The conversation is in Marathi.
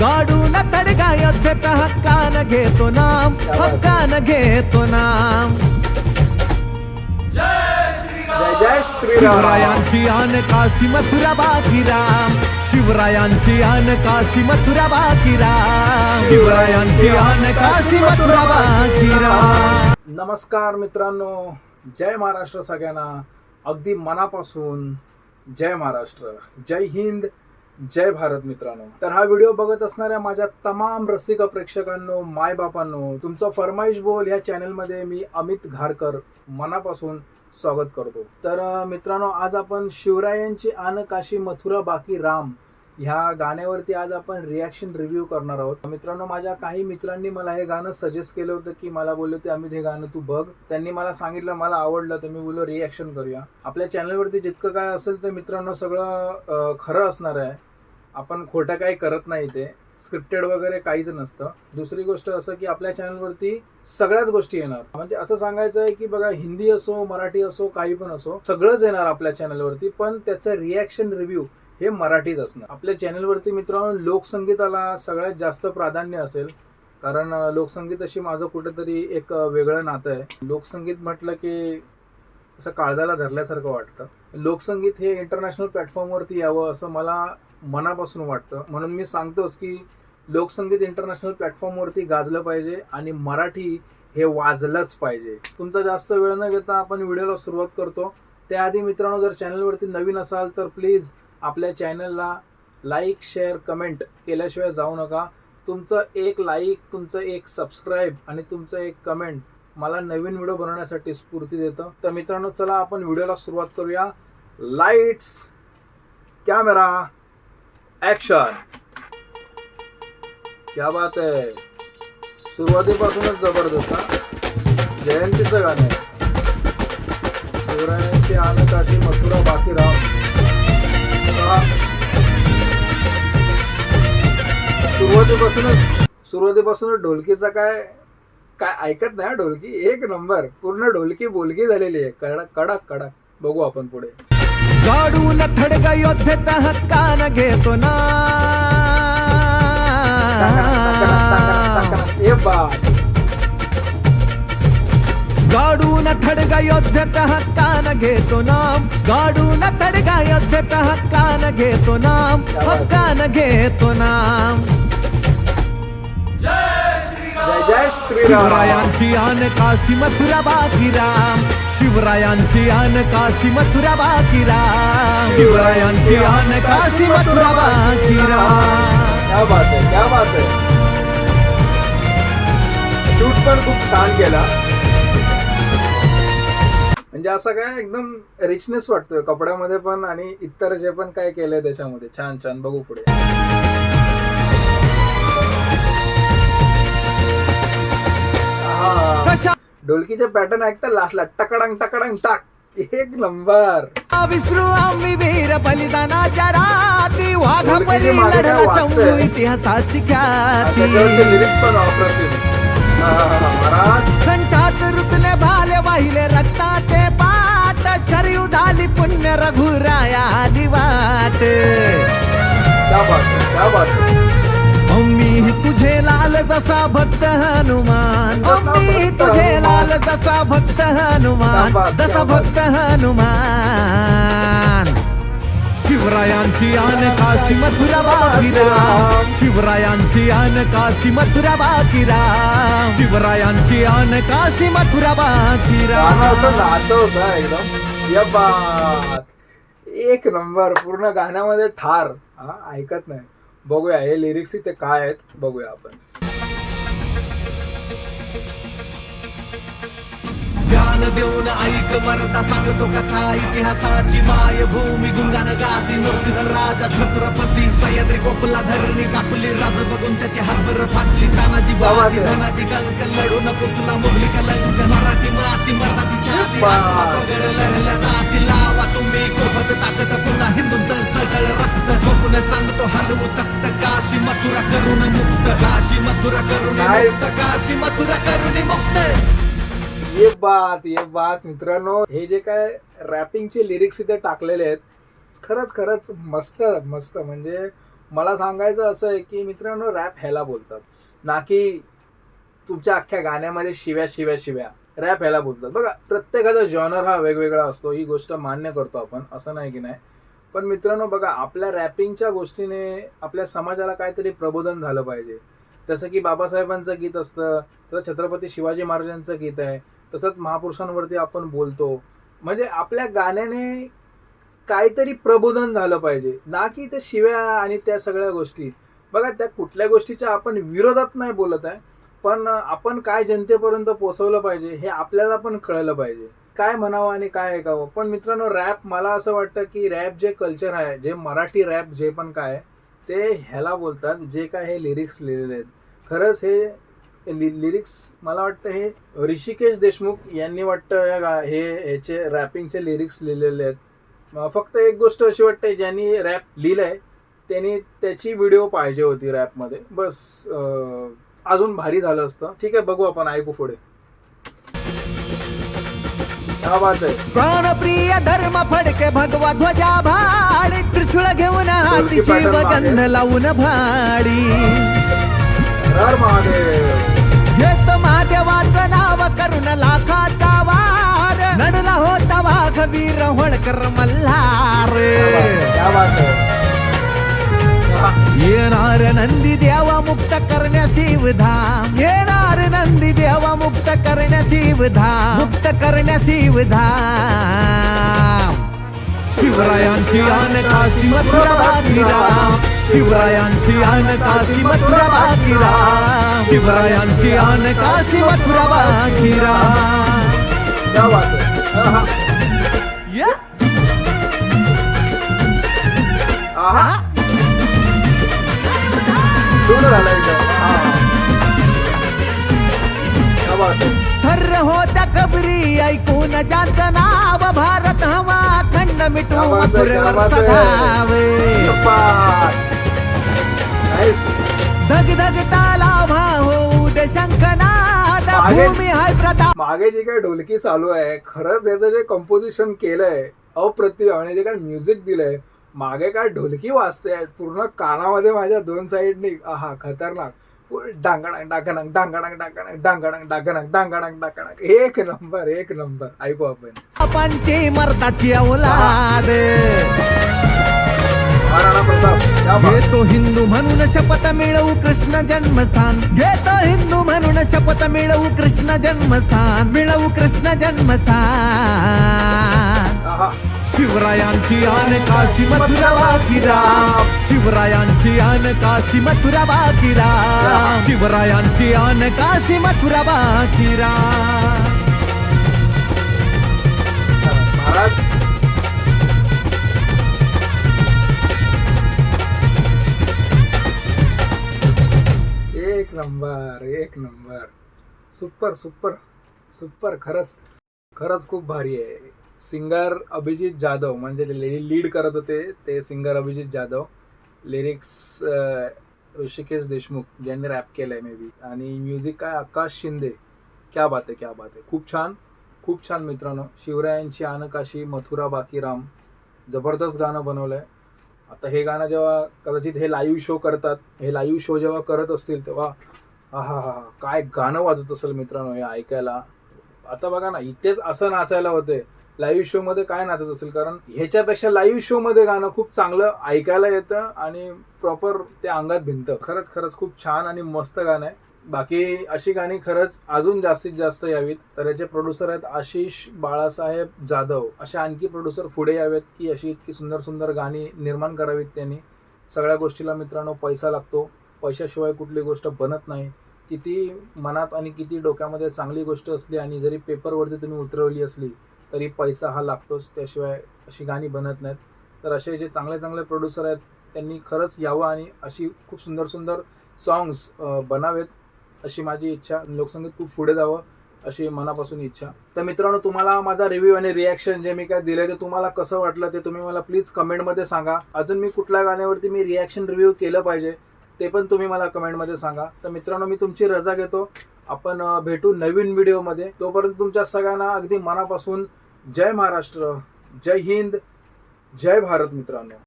गाडून तडका योद्धेत हक्कान घेतो नाम, हक्कान घेतो नाम. जय जय श्रीराम. शिवरायांची आन काशी मथुरा बाकी राम, शिवरायांची आन काशी मथुरा बाकी राम, शिवरायांची आन काशी मथुरा बाकी राम. नमस्कार मित्रांनो, जय महाराष्ट्र सगळ्यांना. अगदी मनापासून जय महाराष्ट्र, जय हिंद, जय भारत. मित्रांनो, तर हा व्हिडिओ बघत असणाऱ्या माझ्या तमाम रसिक प्रेक्षकांनो, मायबापांनो, तुमचं फरमाईश बोल ह्या चॅनलमध्ये मी अमित घारकर मनापासून स्वागत करतो. तर मित्रांनो, आज आपण शिवरायांची आन काशी मथुरा बाकी राम ह्या गाण्यावरती आज आपण रिॲक्शन रिव्ह्यू करणार आहोत. मित्रांनो, माझ्या काही मित्रांनी मला हे गाणं सजेस्ट केलं होतं की मला बोलले होते अमित हे गाणं तू बघ. त्यांनी मला सांगितलं, मला आवडलं, तर मी बोललो रिॲक्शन करूया. आपल्या चॅनलवरती जितकं काय असेल तर मित्रांनो सगळं खरं असणार आहे. आपण खोटं काही करत नाही, ते स्क्रिप्टेड वगैरे काहीच नसतं. दुसरी गोष्ट असं की आपल्या चॅनलवरती सगळ्याच गोष्टी येणार. म्हणजे असं सांगायचं आहे की बघा, हिंदी असो, मराठी असो, काही पण असो, सगळंच येणार आपल्या चॅनलवरती, पण त्याचं रिॲक्शन रिव्ह्यू हे मराठीत असणार. आपल्या चॅनलवरती मित्रांनो लोकसंगीताला सगळ्यात जास्त प्राधान्य असेल, कारण लोकसंगीत अशी माझं कुठेतरी एक वेगळं नातं आहे. लोकसंगीत म्हटलं की असं काळजाला धरल्यासारखं वाटतं. लोकसंगीत हे इंटरनॅशनल प्लॅटफॉर्मवरती यावं असं मला मनापासून वाटतं. म्हणून मी सांगतोच की लोकसंगीत इंटरनॅशनल प्लॅटफॉर्मवरती गाजलं पाहिजे आणि मराठी हे वाजलंच पाहिजे. तुमचा जास्त वेळ न घेता आपण व्हिडिओला सुरुवात करतो. त्याआधी मित्रांनो, जर चॅनलवरती नवीन असाल तर प्लीज आपल्या चॅनलला लाईक, शेअर, कमेंट केल्याशिवाय जाऊ नका. तुमचं एक लाईक, तुमचं एक सबस्क्राईब आणि तुमचं एक कमेंट मला नवीन व्हिडिओ बनवण्यासाठी स्फूर्ती देतं. तर मित्रांनो, चला आपण व्हिडिओला सुरुवात करूया. Lights, camera, action. क्या बात आहे. सुरुवातीपासूनच जबरदस्त. जयंतीचं गाणं आहे. शिवरायांची आन काशी मथुरा बाकी राम. सुरुवातीपासूनच ढोलकीचा काय ऐकत नाही. ढोलकी एक नंबर, पूर्ण ढोलकी बोलकी झालेली आहे. कडक कडक कडक. बघू आपण पुढे. गाडून थडका योद्धेत हक्कान घेतो ना. गाडून थडका योद्धेत हक्कान घेतो नाम, गाडून थडका योद्धेत हक्कान घेतो नाम, हक्कान घेतो नाम. जय जय श्रीराम. शिवरायांची आन काशी मथुरा बाकी राम, शिवरायांची आन काशी मथुरा बाकी राम, शिवरायांची आन काशी मथुरा बाकी राम. क्या बात आहे, क्या बात आहे. शूट पण खूप छान केला. म्हणजे असं काय एकदम रिचनेस वाटतोय कपड्यामध्ये पण आणि इतर जे पण काय केलंय त्याच्यामध्ये. छान छान. बघू पुढे. ढोलकीचे पॅटर्न ऐकता लास्टला टकडंग टकडंग टाक. एक नंबर. विसरू आम्ही वीर बलिदानाच्या राती, वाघापरी लढला शंभू इतिहासाची ख्याती. लिरिक्स पण महाराज. कंठात रुतले भाले वाहिले रक्ताचे पाट, शरयू झाली पुण्य रघुराया आली वाट. क्या बात है, क्या बात है. मी तुझे लाल जसा भक्त हनुमान, मी तुझे लाल जसा भक्त हनुमान, जसा भक्त हनुमान. शिवरायांची आन काशी मथुरा बाकी राम, शिवरायांची आन काशी मथुरा बाकी राम, शिवरायांची आन काशी मथुरा बाकी राम. असं नाचवतं एकदम. या बात. एक नंबर. पूर्ण गाण्यामध्ये ठार. ऐकत नाही. बघूया हे लिरिक्स इथे काय आहेत, बघूया आपण. ध्यान देऊन ऐक मरता सांगतो कथा, इतिहासाची मायभूमी गुंगान गाती. नरसिंह राजा छत्रपती सह्याद्री कोपला धरणी कापली, राज बघून त्याची हातभर फाटली. तानाजी बाजी धनाजी कलक लढून पुसला मुघली कलंक. मराठी माती मरणाची छाती, लढल्या जाती लावा तुम्ही कुरपत ताकद. पुन्हा हिंदूंचं सळसळ रक्त, बघून सांगतो हलवू तख्त. काशी मथुरा करून मुक्त, काशी मथुरा करून मुक्त, काशी मथुरा करून मुक्त. ये बात मित्रांनो. हे जे काय रॅपिंगचे लिरिक्स इथे टाकलेले आहेत, खरंच मस्त मस्त. म्हणजे मला सांगायचं असं आहे की मित्रांनो, रॅप ह्याला बोलतात, ना की तुमच्या अख्ख्या गाण्यामध्ये शिव्या शिव्या शिव्या. रॅप ह्याला बोलतात. बघा, प्रत्येकाचा जॉनर हा वेगवेगळा असतो, ही गोष्ट मान्य करतो आपण, असं नाही की नाही. पण मित्रांनो बघा, आपल्या रॅपिंगच्या गोष्टीने आपल्या समाजाला काहीतरी प्रबोधन झालं पाहिजे. जसं की बाबासाहेबांचं गीत असतं, तसं छत्रपती शिवाजी महाराजांचं गीत आहे, तसंच महापुरुषांवरती आपण बोलतो. म्हणजे आपल्या गाण्याने काहीतरी प्रबोधन झालं पाहिजे, ना की ते शिव्या आणि त्या सगळ्या गोष्टी. बघा, त्या कुठल्या गोष्टीच्या आपण विरोधात नाही बोलत आहे, पण आपण काय जनतेपर्यंत पोहोचवलं पाहिजे हे आपल्याला पण कळलं पाहिजे, काय म्हणावं आणि काय ऐकावं. पण मित्रांनो, रॅप, मला असं वाटतं की रॅप जे कल्चर आहे, जे मराठी रॅप जे पण काय आहे, ते ह्याला बोलतात, जे काय हे लिरिक्स लिहिलेले आहेत. खरंच हे लिरिक्स मला वाटतं हे ऋषिकेश देशमुख यांनी वाटतं ह्याचे रॅपिंगचे लिरिक्स लिहिलेले आहेत. फक्त एक गोष्ट अशी वाटते, ज्यांनी रॅप लिहिलंय त्यांनी त्याची व्हिडिओ पाहिजे होती रॅपमध्ये, बस. अजून भारी झालं असतं. ठीक आहे, बघू आपण, ऐकू पुढे. क्या बात आहे. प्राणप्रिय धर्म फडके भगवा ध्वजा भाडी, त्रिशूळ घेऊन हाती ढोलकी pattern शिवगंध मागे. लावून भाडी, हर महादेव. घेत महादेवाचं नाव करून लाखाचा वार, नडला होता वाघवीर होळकर मल्हार. क्या बात आहे. येणार नंदी देवा मुक्त करण्या शिवधाम, येणार नंदी देवा मुक्त करण्या शिवधाम, मुक्त करण्या शिवधाम. शिवरायांची आन काशी मथुरा बाकीराम, शिवरायांची आन काशी मथुरा बाकीराम, शिवरायांची आन काशी मथुरा बाकीराम. क्या बात आहे. या आहा. सुंदर झाला एकदम. क्या बात आहे. थर्र होत्या कबरी ऐकून ज्यांचं नाव, भारत हवा खंड मिटू क्या बात आहे, क्या मथुरेवर बात आहे. चढावे. नाईस. धग धग ताला होऊ दे शंखनाद, मागे- भूमी हाय प्रताप. मागे जे काही ढोलकी चालू आहे, खरंच याचं जे कंपोजिशन केलंय अप्रतिम, आणि जे काय म्युझिक दिलंय, मागे काय ढोलकी वाजते पूर्ण कानामध्ये माझ्या दोन साईडनी. आहा, खतरनाक. डांगडांग डांगडांग डांगडांग डांगडांग डांगडांग डांगडांग डांगडांग डांगडांग. एक नंबर, एक नंबर. ऐकू आपण. पंचे मर्दाची औलाद, महाराणा प्रताप. क्या बात. घेतो हिंदू म्हणून शपथ मिळवू कृष्ण जन्मस्थान, घेतो हिंदू म्हणून शपथ मिळवू कृष्ण जन्मस्थान, मिळवू कृष्ण जन्मस्थान. आहा. शिवरायांची आन काशी मथुरा बाकीराम, शिवरायांची आन काशी मथुरा बाकीराम, शिवरायांची आन काशी मथुरा बाकीराम. महाराज. एक नंबर, एक नंबर. Super super super. खरंच खरंच खूप भारी आहे. सिंगर अभिजित जाधव, म्हणजे लीड करत होते ते सिंगर अभिजित जाधव. लिरिक्स ऋषिकेश देशमुख ज्यांनी रॅप केलं आहे मे बी, आणि म्युझिक काय आकाश शिंदे. क्या बात आहे, क्या बात आहे. खूप छान, खूप छान मित्रांनो. शिवरायांची आन काशी मथुरा बाकीराम, जबरदस्त गाणं बनवलं आहे. आता हे गाणं जेव्हा कदाचित हे लाईव्ह शो करतात, हे लाईव्ह शो जेव्हा करत असतील तेव्हा हा काय गाणं वाजत असेल मित्रांनो हे ऐकायला. आता बघा ना, इथेच असं नाचायला होते, लाईव्ह शो मध्ये काय नाचत असेल, कारण ह्याच्यापेक्षा लाईव्ह शो मध्ये गाणं खूप चांगलं ऐकायला येतं आणि प्रॉपर ते अंगात भिनतं. खरंच खरंच खूप छान आणि मस्त गाणं आहे. बाकी अशी गाणी खरंच अजून जास्तीत जास्त यावीत. तर याचे प्रोड्युसर आहेत आशिष बाळासाहेब जाधव. असे आणखी प्रोड्युसर पुढे यावेत की अशी इतकी सुंदर सुंदर गाणी निर्माण करावीत त्यांनी. सगळ्या गोष्टीला मित्रांनो पैसा लागतो, पैशाशिवाय कुठली गोष्ट बनत नाही. किती मनात आणि किती डोक्यामध्ये चांगली गोष्ट असली आणि जरी पेपरवरती तुम्ही उतरवली असली तरी पैसा हा लागतोच, त्याशिवाय अशी गाणी बनत नाहीत. तर असे जे चांगले चांगले प्रोड्युसर आहेत त्यांनी खरंच यावं आणि अशी खूप सुंदर सुंदर सॉंग्स बनावेत, अशी माझी इच्छा. लोकसंगीत खूप पुढे जावं अशी मनापासून इच्छा. तर मित्रांनो, तुम्हाला माझा रिव्ह्यू आणि रिॲक्शन जे मी काय दिले ते तुम्हाला कसं वाटलं ते तुम्ही मला प्लीज कमेंटमध्ये सांगा. अजून मी कुठल्या गाण्यावरती मी रिॲक्शन रिव्ह्यू केलं पाहिजे ते पण तुम्ही मला कमेंटमध्ये सांगा. तर मित्रांनो, मी तुमची रजा घेतो. आपण भेटू नवीन व्हिडिओमध्ये. तोपर्यंत तुमच्या सगळ्यांना अगदी मनापासून जय महाराष्ट्र, जय हिंद, जय भारत मित्रांनो.